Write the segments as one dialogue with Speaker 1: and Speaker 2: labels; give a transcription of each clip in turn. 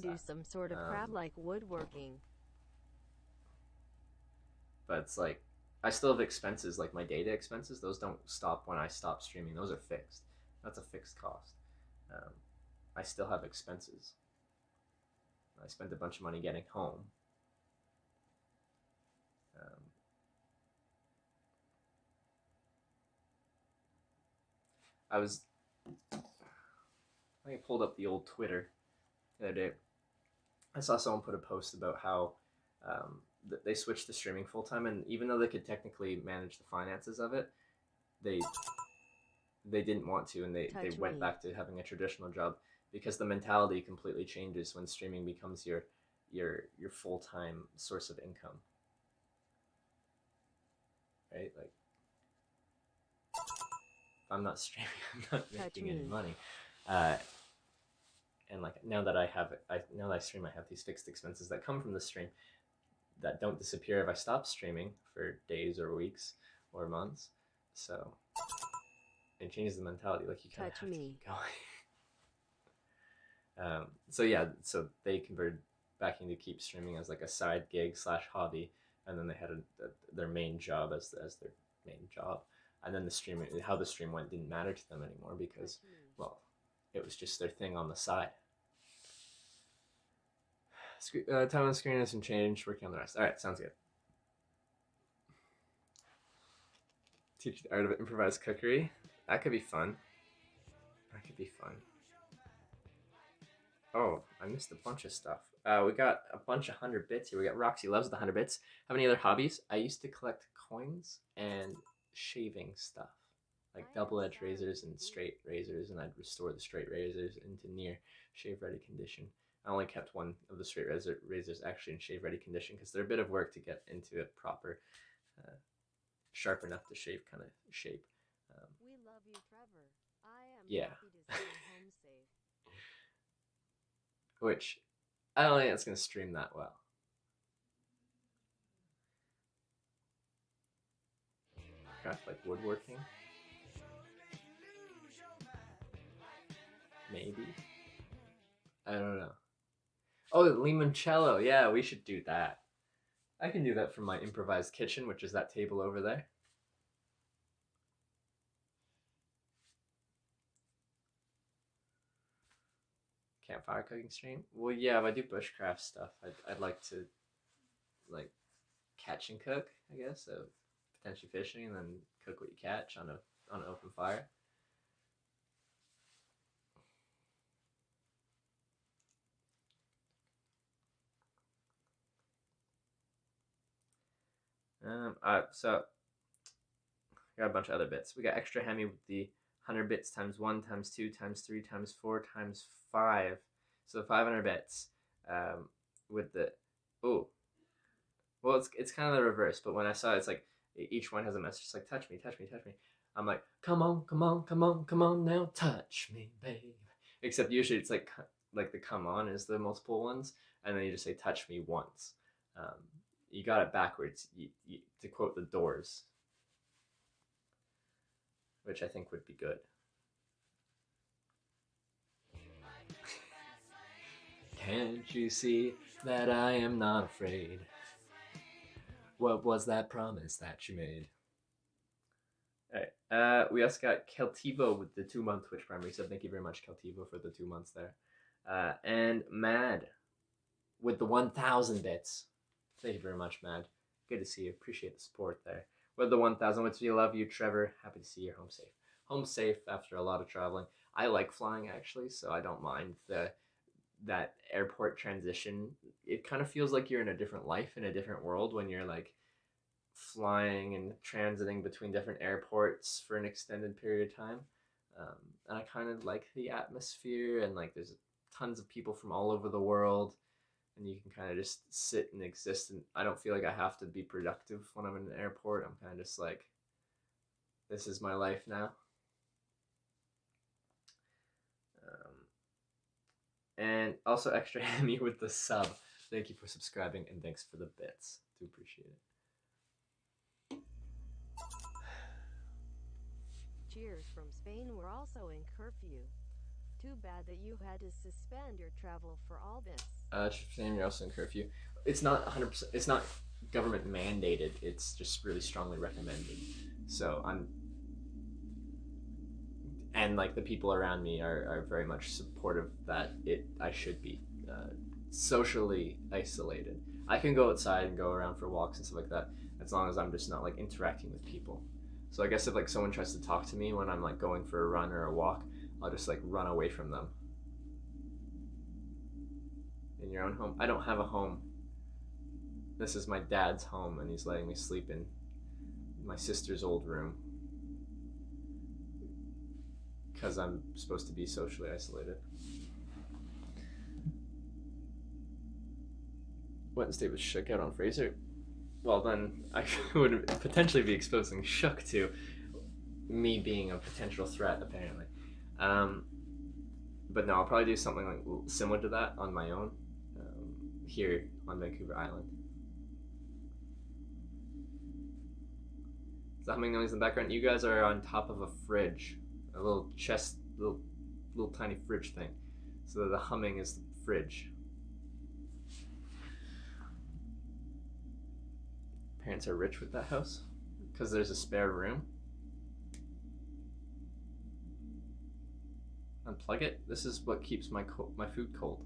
Speaker 1: Do some sort of crap like woodworking.
Speaker 2: But it's like I still have expenses, like my data expenses. Those don't stop when I stop streaming. Those are fixed. That's a fixed cost. Um, I still have expenses. I spent a bunch of money getting home. Um, I was I pulled up the old Twitter the other day. I saw someone put a post about how they switched to streaming full time, and even though they could technically manage the finances of it, they they didn't want to, and they
Speaker 1: Touch
Speaker 2: went
Speaker 1: me.
Speaker 2: back to having a traditional job because the mentality completely changes when streaming becomes your full time source of income, right? Like if I'm not streaming, I'm not
Speaker 1: Touch
Speaker 2: making any
Speaker 1: me.
Speaker 2: money. And like now that I stream, I have these fixed expenses that come from the stream that don't disappear if I stop streaming for days or weeks or months. So it changes the mentality. Like you kind of
Speaker 1: Touch
Speaker 2: have to
Speaker 1: me.
Speaker 2: keep going. So yeah, so they converted back into keep streaming as like a side gig slash hobby, and then they had their main job as their main job, and then the stream how the stream went didn't matter to them anymore
Speaker 1: Touch
Speaker 2: because
Speaker 1: me.
Speaker 2: well, it was just their thing on the side. Time on the screen has some change. Working on the rest. All right, sounds good. Teach the art of improvised cookery. That could be fun. That could be fun. Oh, I missed a bunch of stuff. We got a bunch of 100 bits here. We got Roxy loves the 100 bits. Have any other hobbies? I used to collect coins and shaving stuff, like
Speaker 1: I am
Speaker 2: double-edged
Speaker 1: sorry.
Speaker 2: razors and straight razors, and I'd restore the straight razors into near shave-ready condition. I only kept one of the straight razors actually in shave-ready condition because they're a bit of work to get into it proper, uh, sharp enough to shave kind of shape. Um,
Speaker 1: We love you, Trevor. I am
Speaker 2: yeah,
Speaker 1: happy to see you home safe.
Speaker 2: which I don't think it's gonna stream that well. Craft like woodworking, maybe. I don't know. Oh, limoncello. Yeah, we should do that. I can do that from my improvised kitchen, which is that table over there. Campfire cooking stream. Well, yeah, if I do bushcraft stuff, I'd like to like catch and cook. I guess so. Potentially fishing and then cook what you catch on an open fire. So got a bunch of other bits. We got extra Hemi with the 100 bits times 1 times 2 times 3 times 4 times 5. So 500 bits with the. Oh, well, it's kind of the reverse, but when I saw it, it's like each one has a message. It's like, touch me, touch me, touch me. I'm like, come on, come on, come on, come on now, touch me, babe. Except usually it's like the come on is the multiple ones, and then you just say touch me once. Um, you got it backwards. To quote the Doors, which I think would be good. Can't you see that I am not afraid? What was that promise that you made? All right. We also got Keltivo with the 2 month Twitch Prime. So thank you very much, Keltivo, for the 2 months there. And Mad with the 1,000 bits. Thank you very much, Mad. Good to see you. Appreciate the support there. With the 1,000, which we love you, Trevor. Happy to see you're home safe. Home safe after a lot of traveling. I like flying actually, so I don't mind that airport transition. It kind of feels like you're in a different life, in a different world when you're like flying and transiting between different airports for an extended period of time. And I kind of like the atmosphere, and like there's tons of people from all over the world, and you can kind of just sit and exist. And I don't feel like I have to be productive when I'm in an airport. I'm kind of just like, this is my life now. And also extra Hammy with the sub. Thank you for subscribing and thanks for the bits. Do appreciate it.
Speaker 1: Cheers from Spain. We're also in curfew. Too bad that you had to suspend your travel for all this.
Speaker 2: You're also in curfew. It's not 100%. It's not government mandated. It's just really strongly recommended. So and like the people around me are very much supportive that I should be socially isolated. I can go outside and go around for walks and stuff like that, as long as I'm just not like interacting with people. So I guess if like someone tries to talk to me when I'm like going for a run or a walk, I'll just like run away from them. In your own home? I don't have a home. This is my dad's home, and he's letting me sleep in my sister's old room because I'm supposed to be socially isolated. Went and stayed with Shook out on Fraser. Well, then I would potentially be exposing Shook to me being a potential threat, apparently. But no, I'll probably do something like similar to that on my own here on Vancouver Island. Is the humming noise in the background? You guys are on top of a fridge, a little chest, little tiny fridge thing. So the humming is the fridge. Parents are rich with that house because there's a spare room. Unplug it. This is what keeps my food cold.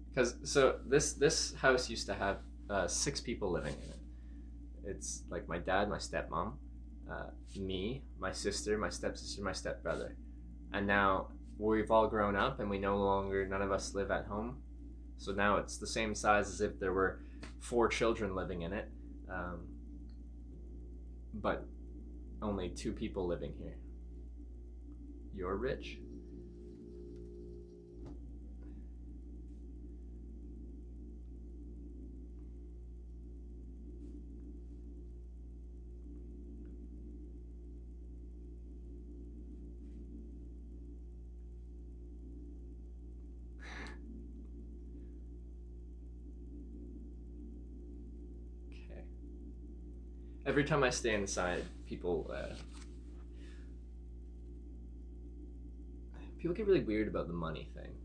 Speaker 2: Because so this house used to have 6 people living in it. It's like my dad, my stepmom, me, my sister, my stepsister, my stepbrother, and now we've all grown up and none of us live at home. So now it's the same size as if there were 4 children living in it, but only 2 people living here. You're rich. Every time I stay inside, people get really weird about the money thing.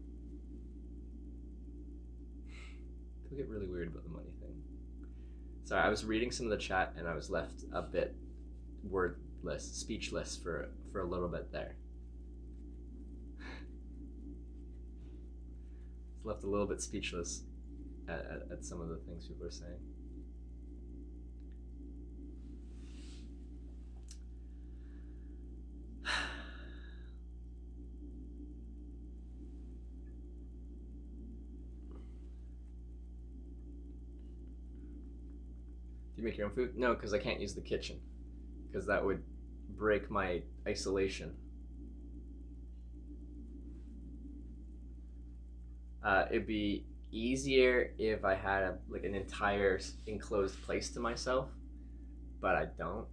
Speaker 2: People get really weird about the money thing. Sorry, I was reading some of the chat and I was left a bit wordless, speechless for a little bit there. I was left a little bit speechless at some of the things people are saying. Do you make your own food? No, because I can't use the kitchen, because that would break my isolation. It'd be easier if I had an entire enclosed place to myself, but I don't.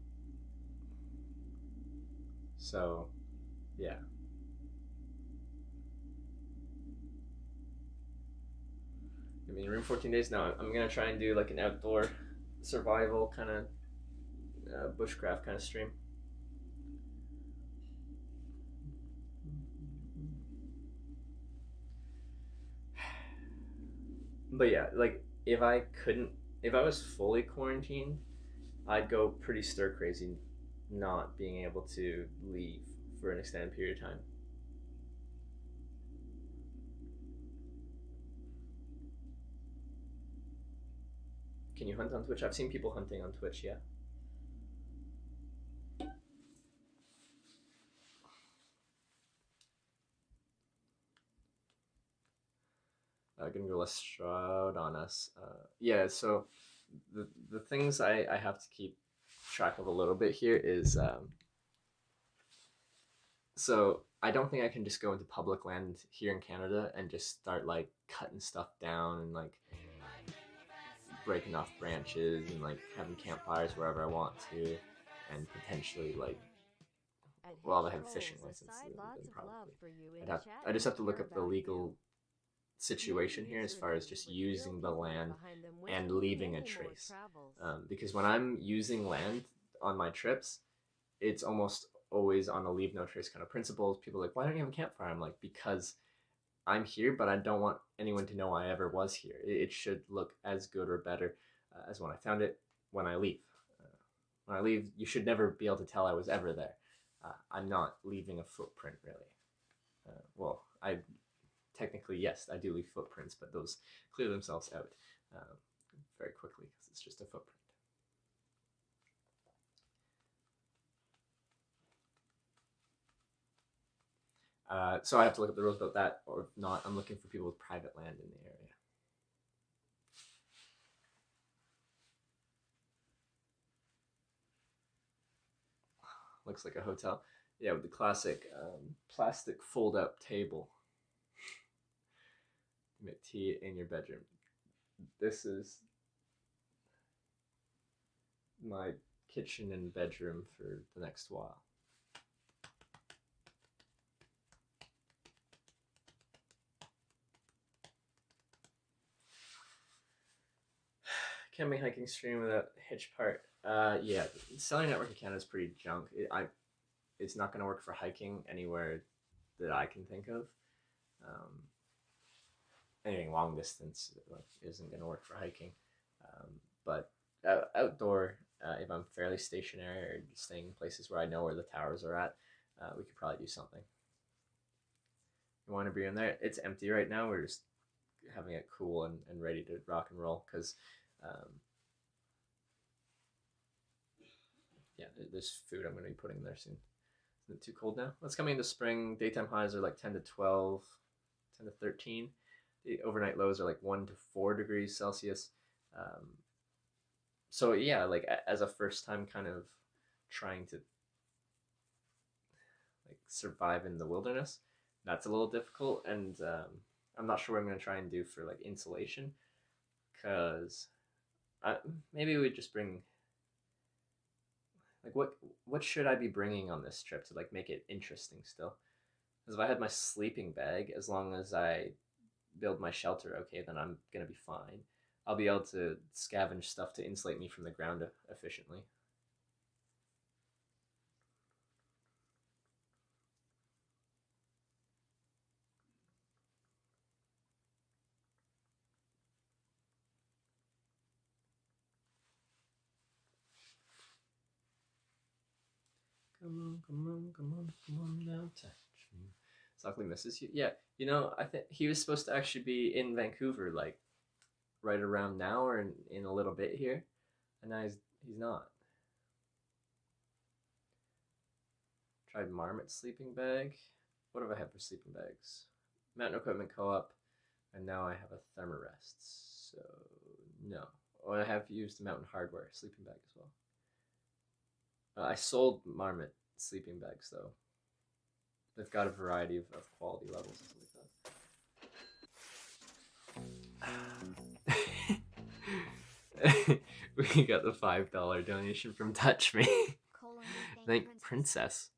Speaker 2: So, yeah. I mean, room 14 days? No, I'm gonna try and do like an outdoor survival kind of bushcraft kind of stream. But yeah, like if I was fully quarantined, I'd go pretty stir crazy not being able to leave for an extended period of time. Can you hunt on Twitch? I've seen people hunting on Twitch, yeah. Gonna go less Stroud on us. Yeah, so the things I have to keep track of a little bit here is so I don't think I can just go into public land here in Canada and just start like cutting stuff down and like breaking off branches and like having campfires wherever I want to, and potentially like, well, I have a fishing license, then probably I just have to look up the legal situation here as far as just using the land and leaving a trace. Because when I'm using land on my trips, it's almost always on a leave no trace kind of principles. People are like, why don't you have a campfire? I'm like, because I'm here, but I don't want anyone to know I ever was here. It should look as good or better as when I found it when I leave. When I leave, you should never be able to tell I was ever there. I'm not leaving a footprint, really. Well, I technically, yes, I do leave footprints, but those clear themselves out very quickly because it's just a footprint. So I have to look up the rules about that, or if not, I'm looking for people with private land in the area. Looks like a hotel. Yeah, with the classic plastic fold-up table. You make tea in your bedroom. This is my kitchen and bedroom for the next while. Camping, hiking, stream without hitch part. Yeah, cellular network in Canada is pretty junk. It's not going to work for hiking anywhere that I can think of. Anything long distance isn't going to work for hiking. But outdoor, if I'm fairly stationary or staying in places where I know where the towers are at, we could probably do something. You want to be in there? It's empty right now. We're just having it cool and ready to rock and roll because yeah, there's food I'm going to be putting in there soon. Isn't it too cold now? It's coming into spring. Daytime highs are like 10 to 12, 10 to 13. The overnight lows are like 1 to 4 degrees Celsius. So yeah, like as a first time kind of trying to like survive in the wilderness, that's a little difficult. And I'm not sure what I'm going to try and do for like insulation, because maybe we just bring like what should I be bringing on this trip to like make it interesting still? Because if I had my sleeping bag, as long as I build my shelter okay, then I'm gonna be fine. I'll be able to scavenge stuff to insulate me from the ground efficiently. Come on, come on, come on, come on now, touch me. Sockley misses you. Yeah, you know, I think he was supposed to actually be in Vancouver, like right around now or in a little bit here, and now he's not. Tried Marmot sleeping bag. What have I had for sleeping bags? Mountain Equipment Co-op, and now I have a Thermarest. So no. Oh, I have used Mountain Hardware sleeping bag as well. I sold Marmot sleeping bags though. They've got a variety of quality levels and stuff like that. We got the $5 donation from Touch Me. Thank Princess.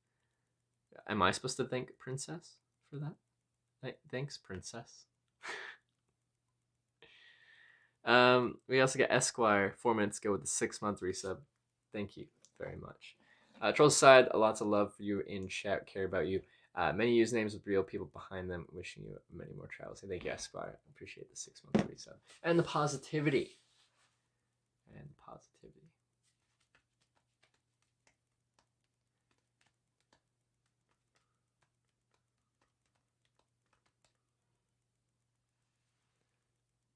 Speaker 2: Am I supposed to thank Princess for that? Thanks, Princess. We also got Esquire 4 minutes ago with the 6-month resub. Thank you very much. Trolls aside, lots of love for you in chat. Care about you. Many usernames with real people behind them. Wishing you many more travels. Thank you, Esquire. I appreciate the 6-month resub and the positivity.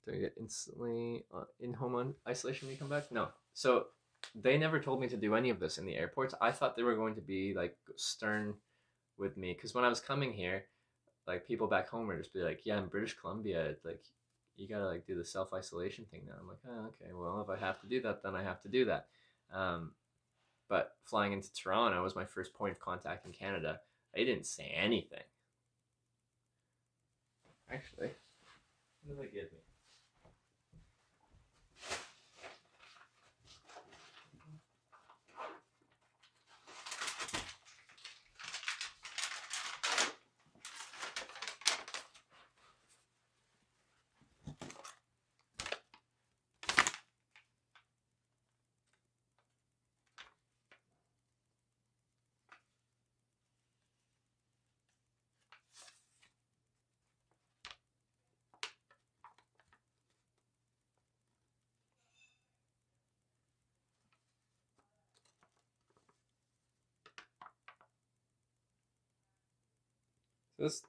Speaker 2: Do I get instantly in home isolation when you come back? No. So they never told me to do any of this in the airports. I thought they were going to be like stern with me, because when I was coming here, like people back home were just be like, yeah, in British Columbia, like you gotta like do the self-isolation thing now. I'm like, oh, okay, well, if I have to do that, then I have to do that. But flying into Toronto was my first point of contact in Canada. They didn't say anything. Actually, what did they give me?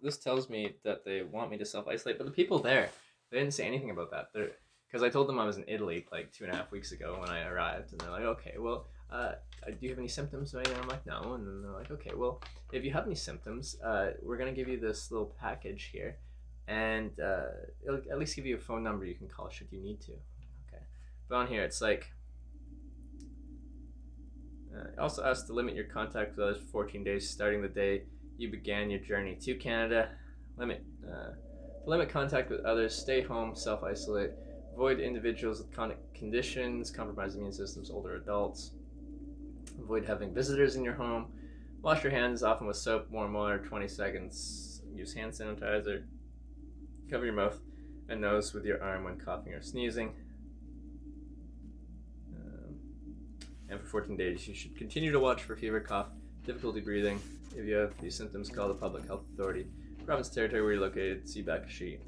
Speaker 2: This tells me that they want me to self-isolate, but the people there, they didn't say anything about that. Because I told them I was in Italy like 2.5 weeks ago when I arrived, and they're like, okay, well, do you have any symptoms? And I'm like, no. And then they're like, okay, well, if you have any symptoms, we're gonna give you this little package here, and it'll at least give you a phone number you can call should you need to. Okay, but on here it's like. Also asks to limit your contact with others for 14 days starting the day you began your journey to Canada. Limit contact with others, stay home, self-isolate, avoid individuals with chronic conditions, compromised immune systems, older adults, avoid having visitors in your home, wash your hands often with soap, warm water, 20 seconds, use hand sanitizer, cover your mouth and nose with your arm when coughing or sneezing. And for 14 days, you should continue to watch for fever, cough, difficulty breathing. If you have these symptoms, call the public health authority. Province, territory where you're located, see back sheet.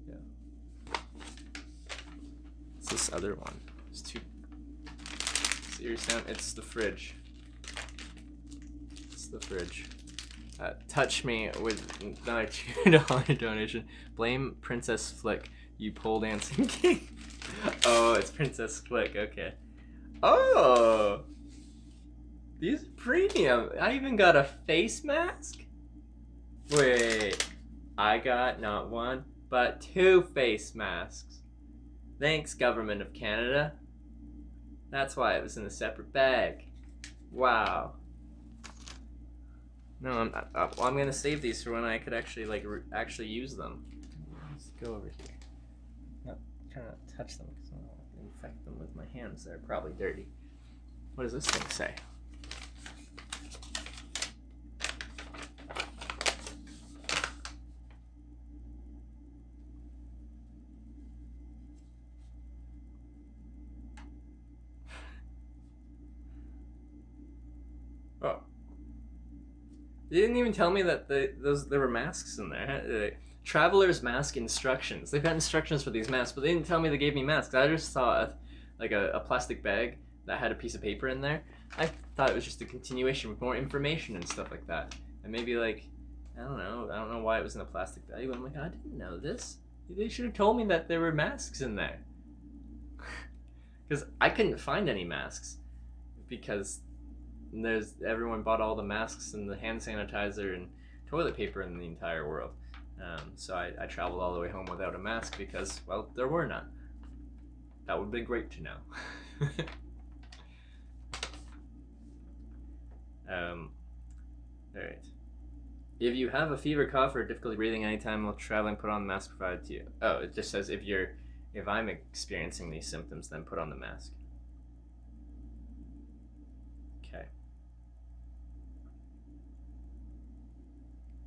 Speaker 2: Yeah. What's this other one? It's two. Serious sound. It's the fridge. It's the fridge. Touch me with another $2 donation. Blame Princess Flick, you pole dancing king. Oh, it's Princess Flick. Okay. Oh, these are premium. I even got a face mask. Wait, I got not one, but 2 face masks. Thanks, Government of Canada. That's why it was in a separate bag. Wow. No, I'm gonna save these for when I could actually actually use them. Let's go over here. Not trying to touch them because I don't want to infect them with my hands. They're probably dirty. What does this thing say? Oh. They didn't even tell me that there were masks in there. Traveler's mask instructions. They've got instructions for these masks, but they didn't tell me they gave me masks. I just saw a plastic bag that had a piece of paper in there. I thought it was just a continuation with more information and stuff like that. And maybe I don't know why it was in a plastic bag, but I'm like, I didn't know this. They should have told me that there were masks in there. Because I couldn't find any masks. Because everyone bought all the masks and the hand sanitizer and toilet paper in the entire world. So I traveled all the way home without a mask because, well, there were none. That would be great to know. Alright. If you have a fever, cough, or difficulty breathing anytime while traveling, put on the mask provided to you. Oh, it just says if I'm experiencing these symptoms, then put on the mask. Okay.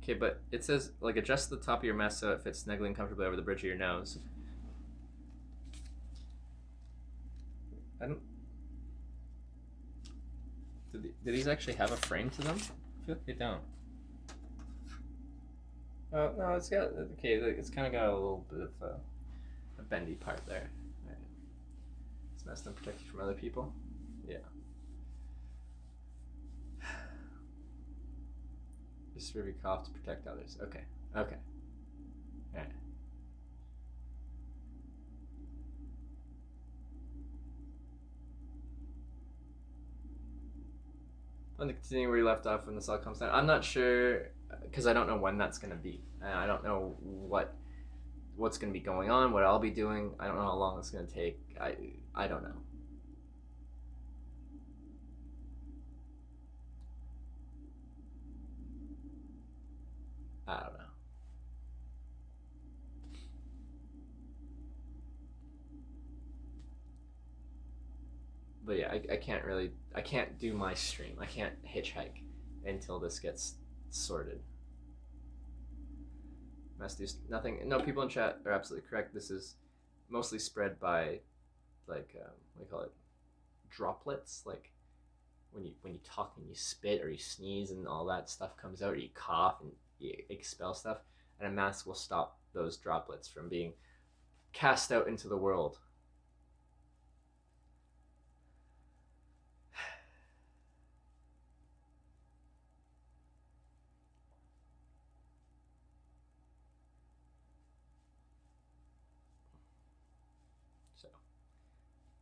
Speaker 2: Okay, but it says, adjust the top of your mask so it fits snugly and comfortably over the bridge of your nose. I don't... Do these actually have a frame to them? I feel like they don't. Oh, no, it's got... Okay, it's kind of got a little bit of a bendy part there. Right. It's nice and protect you from other people. Yeah. Just for your cough to protect others. Okay. Okay. Alright. I'm going to continue where you left off when this all comes down. I'm not sure, because I don't know when that's going to be. I don't know what's going to be going on, what I'll be doing. I don't know how long it's going to take. I don't know. I don't know. But yeah, I can't do my stream. I can't hitchhike until this gets sorted. Must do nothing. No, people in chat are absolutely correct. This is mostly spread by, what do you call it? Droplets. Like when you talk and you spit or you sneeze and all that stuff comes out, or you cough and you expel stuff, and a mask will stop those droplets from being cast out into the world.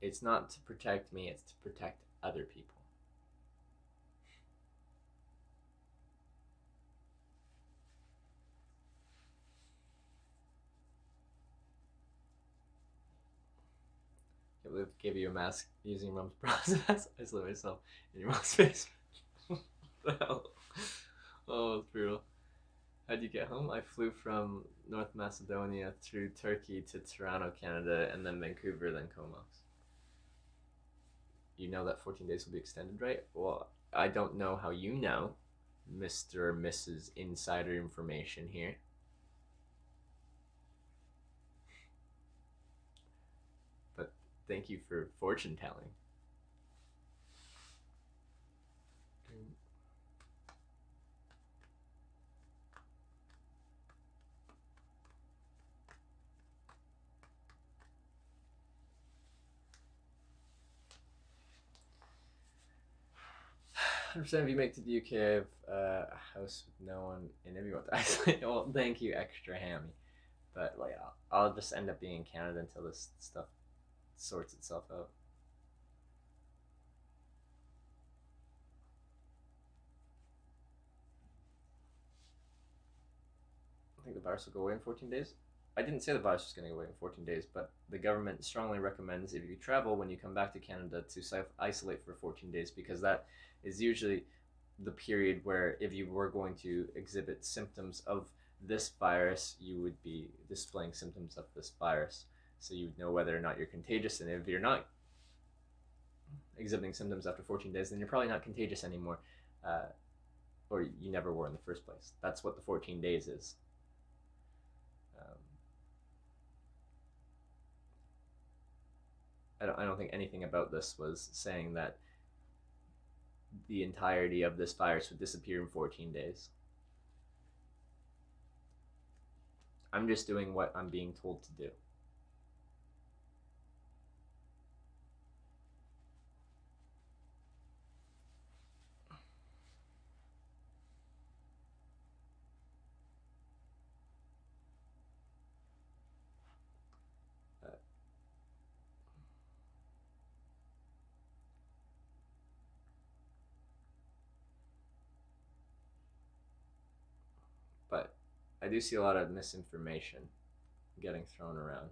Speaker 2: It's not to protect me, it's to protect other people. Can't give you a mask using mom's process. Isolate myself in your mom's face. What the hell? Oh, it's brutal. How'd you get home? I flew from North Macedonia through Turkey to Toronto, Canada, and then Vancouver, then Comox. You know that 14 days will be extended, right? Well, I don't know how you know, Mr. or Mrs. Insider Information here. But thank you for fortune telling. If you make to the UK, I have a house with no one in it. You want to isolate? Well, thank you, extra hammy. But like, I'll just end up being in Canada until this stuff sorts itself out. I think the virus will go away in 14 days. I didn't say the virus was going to go away in 14 days, but the government strongly recommends if you travel when you come back to Canada to self-isolate for 14 days, because that is usually the period where if you were going to exhibit symptoms of this virus, you would be displaying symptoms of this virus. So you would know whether or not you're contagious, and if you're not exhibiting symptoms after 14 days, then you're probably not contagious anymore, or you never were in the first place. That's what the 14 days is. I don't think anything about this was saying that the entirety of this virus would disappear in 14 days. I'm just doing what I'm being told to do. But I do see a lot of misinformation getting thrown around,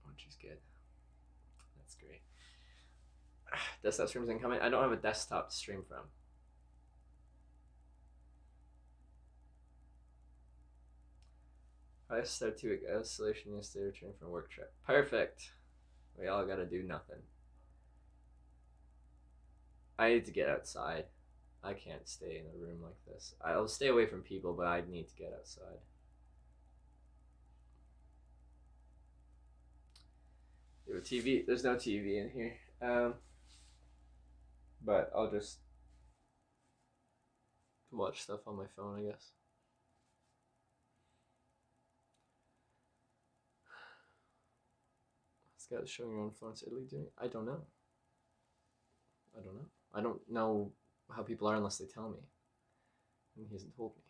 Speaker 2: which is good. That's great. Desktop streams incoming. I don't have a desktop to stream from. I started 2 week isolation yesterday, returning from a work trip. Perfect. We all gotta do nothing. I need to get outside. I can't stay in a room like this. I'll stay away from people, but I need to get outside. You have a TV? There's no TV in here. But I'll just watch stuff on my phone, I guess. This guy's showing around Florence, Italy doing? I don't know. I don't know how people are unless they tell me. And he hasn't told me.